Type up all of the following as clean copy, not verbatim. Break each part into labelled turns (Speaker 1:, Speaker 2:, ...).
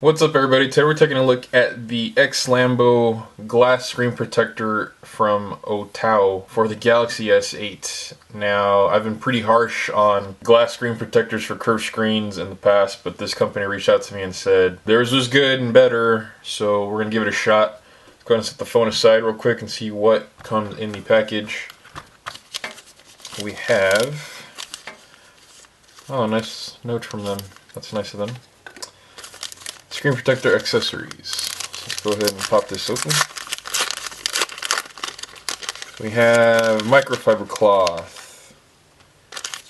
Speaker 1: What's up, everybody? Today we're taking a look at the X-Lambo glass screen protector from OTAO for the Galaxy S8. Now, I've been pretty harsh on glass screen protectors for curved screens in the past, but this company reached out to me and said theirs was good and better, so we're going to give it a shot. Let's go ahead and set the phone aside real quick and see what comes in the package. We have... oh, nice note from them. That's nice of them. Screen protector accessories. So let's go ahead and pop this open. We have microfiber cloth.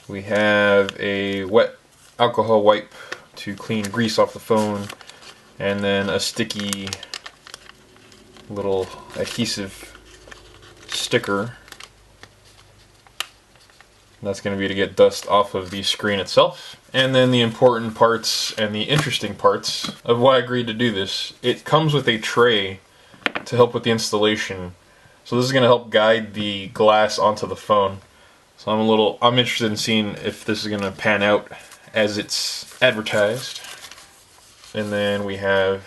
Speaker 1: We have a wet alcohol wipe to clean grease off the phone, and then a sticky little adhesive sticker. That's going to be to get dust off of the screen itself. And then the important parts and the interesting parts of why I agreed to do this. It comes with a tray to help with the installation. So this is going to help guide the glass onto the phone. So I'm interested in seeing if this is going to pan out as it's advertised. And then we have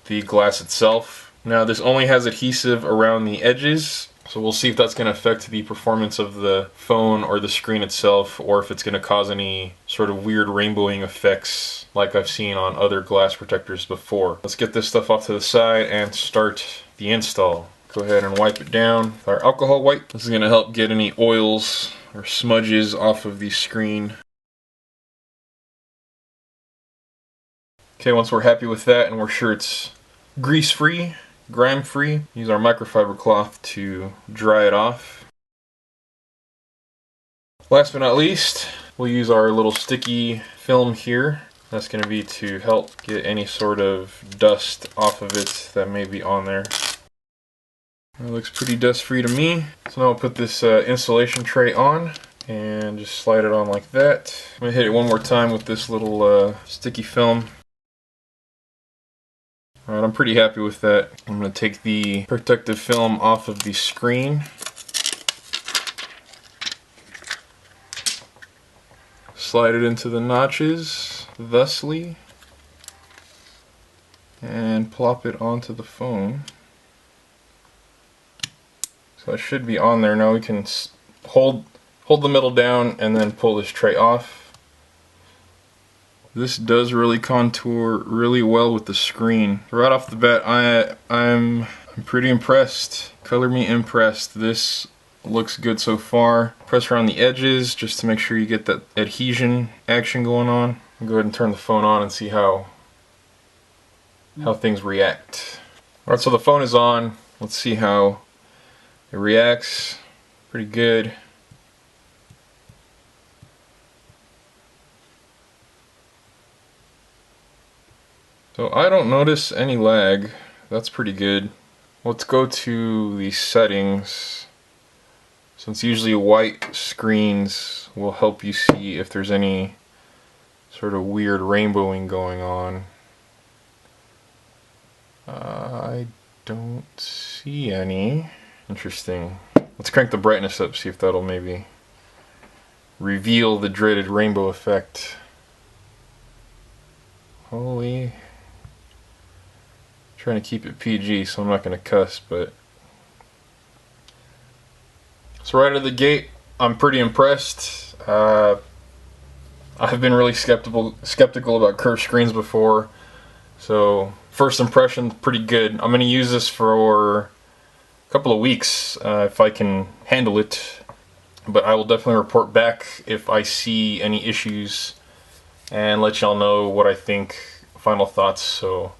Speaker 1: the glass itself. Now this only has adhesive around the edges. So we'll see if that's going to affect the performance of the phone or the screen itself, or if it's going to cause any sort of weird rainbowing effects like I've seen on other glass protectors before. Let's get this stuff off to the side and start the install. Go ahead and wipe it down with our alcohol wipe. This is going to help get any oils or smudges off of the screen. Okay, once we're happy with that and we're sure it's grease-free, grime-free, use our microfiber cloth to dry it off. Last but not least, we'll use our little sticky film here. That's going to be to help get any sort of dust off of it that may be on there. It looks pretty dust-free to me. So now I'll put this installation tray on and just slide it on like that. I'm going to hit it one more time with this little sticky film. Alright, I'm pretty happy with that. I'm going to take the protective film off of the screen. Slide it into the notches, thusly. And plop it onto the phone. So it should be on there. Now we can hold the middle down and then pull this tray off. This does really contour really well with the screen. Right off the bat, I'm pretty impressed. Color me impressed. This looks good so far. Press around the edges just to make sure you get that adhesion action going on. I'll go ahead and turn the phone on and see how things react. Alright, so the phone is on. Let's see how it reacts. Pretty good. So I don't notice any lag. That's pretty good. Let's go to the settings. Since usually white screens will help you see if there's any sort of weird rainbowing going on. I don't see any. Interesting. Let's crank the brightness up, see if that'll maybe reveal the dreaded rainbow effect. Holy... trying to keep it PG, so I'm not going to cuss, but... so right out of the gate, I'm pretty impressed. I've been really skeptical about curved screens before, so first impression, pretty good. I'm going to use this for a couple of weeks if I can handle it, but I will definitely report back if I see any issues and let y'all know what I think, final thoughts. So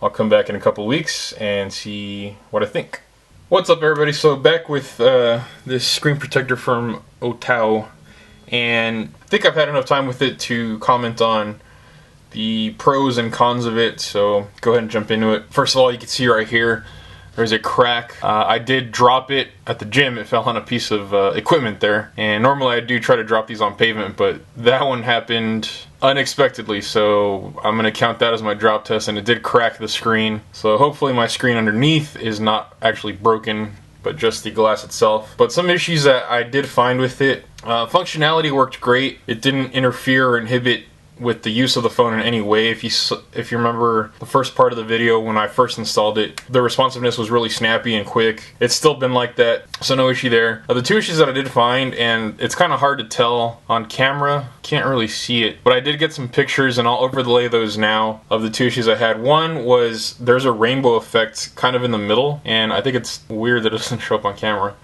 Speaker 1: I'll come back in a couple weeks and see what I think. What's up, everybody? So back with this screen protector from OTAO, and I think I've had enough time with it to comment on the pros and cons of it, so go ahead and jump into it. First of all, you can see right here, there's a crack. I did drop it at the gym. It fell on a piece of equipment there, and normally I do try to drop these on pavement, but that one happened unexpectedly, so I'm going to count that as my drop test, and it did crack the screen. So hopefully my screen underneath is not actually broken, but just the glass itself. But some issues that I did find with it, functionality worked great. It didn't interfere or inhibit with the use of the phone in any way. If you remember the first part of the video when I first installed it, the responsiveness was really snappy and quick. It's still been like that, so no issue there. The two issues that I did find, and it's kind of hard to tell on camera, can't really see it, but I did get some pictures and I'll overlay those now of the two issues I had. One was there's a rainbow effect kind of in the middle, and I think it's weird that it doesn't show up on camera.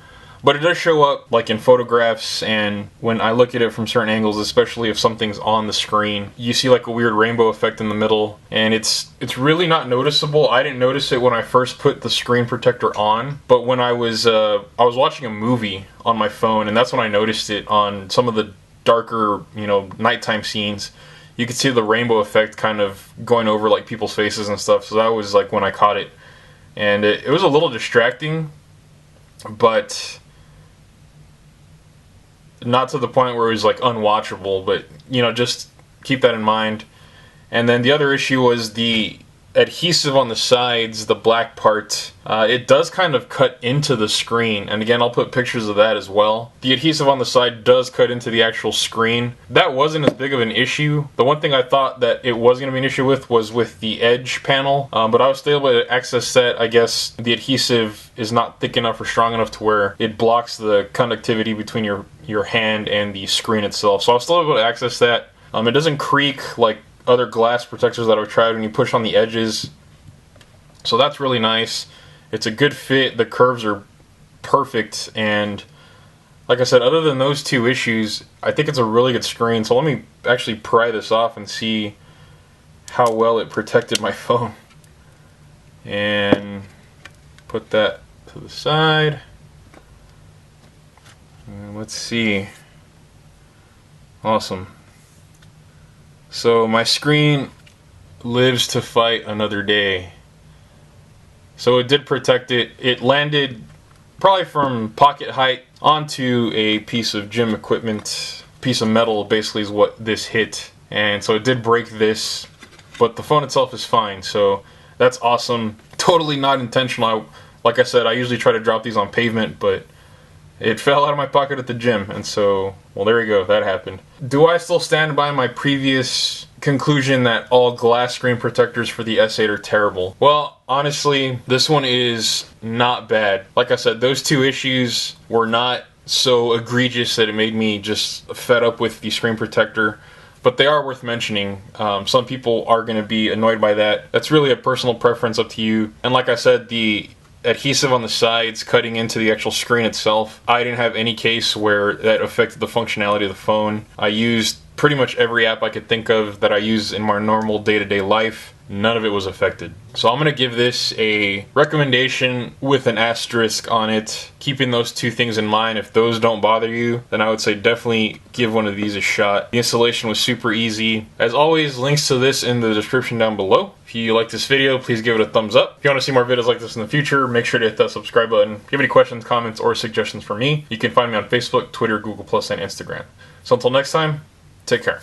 Speaker 1: But it does show up like in photographs, and when I look at it from certain angles, especially if something's on the screen, you see like a weird rainbow effect in the middle, and it's really not noticeable. I didn't notice it when I first put the screen protector on, but when I was watching a movie on my phone, and that's when I noticed it on some of the darker, nighttime scenes. You could see the rainbow effect kind of going over like people's faces and stuff, so that was like when I caught it. And it was a little distracting, but not to the point where it was like unwatchable, but just keep that in mind. And then the other issue was the adhesive on the sides, the black part. It does kind of cut into the screen, and again I'll put pictures of that as well. The adhesive on the side does cut into the actual screen. That wasn't as big of an issue. The one thing I thought that it was going to be an issue with was with the edge panel, but I was still able to access that. I guess the adhesive is not thick enough or strong enough to where it blocks the conductivity between your hand and the screen itself, so I was still able to access that. It doesn't creak like other glass protectors that I've tried when you push on the edges, so that's really nice. It's a good fit, the curves are perfect, and like I said, other than those two issues, I think it's a really good screen. So let me actually pry this off and see how well it protected my phone, and put that to the side, and let's see. Awesome. So my screen lives to fight another day. So it did protect it. It landed probably from pocket height onto a piece of gym equipment, piece of metal basically is what this hit. And so it did break this, but the phone itself is fine. So that's awesome. Totally not intentional. Like I said, I usually try to drop these on pavement, but it fell out of my pocket at the gym, and so, well, there you go, that happened. Do I still stand by my previous conclusion that all glass screen protectors for the S8 are terrible? Well, honestly, this one is not bad. Like I said, those two issues were not so egregious that it made me just fed up with the screen protector, but they are worth mentioning. Some people are going to be annoyed by that. That's really a personal preference, up to you. And like I said, the adhesive on the sides cutting into the actual screen itself, I didn't have any case where that affected the functionality of the phone. I used pretty much every app I could think of that I use in my normal day-to-day life. None of it was affected. So I'm going to give this a recommendation with an asterisk on it, keeping those two things in mind. If those don't bother you, then I would say definitely give one of these a shot. The installation was super easy. As always, links to this in the description down below. If you like this video, please give it a thumbs up. If you want to see more videos like this in the future, make sure to hit that subscribe button. If you have any questions, comments, or suggestions for me, you can find me on Facebook, Twitter, Google+, and Instagram. So until next time, take care.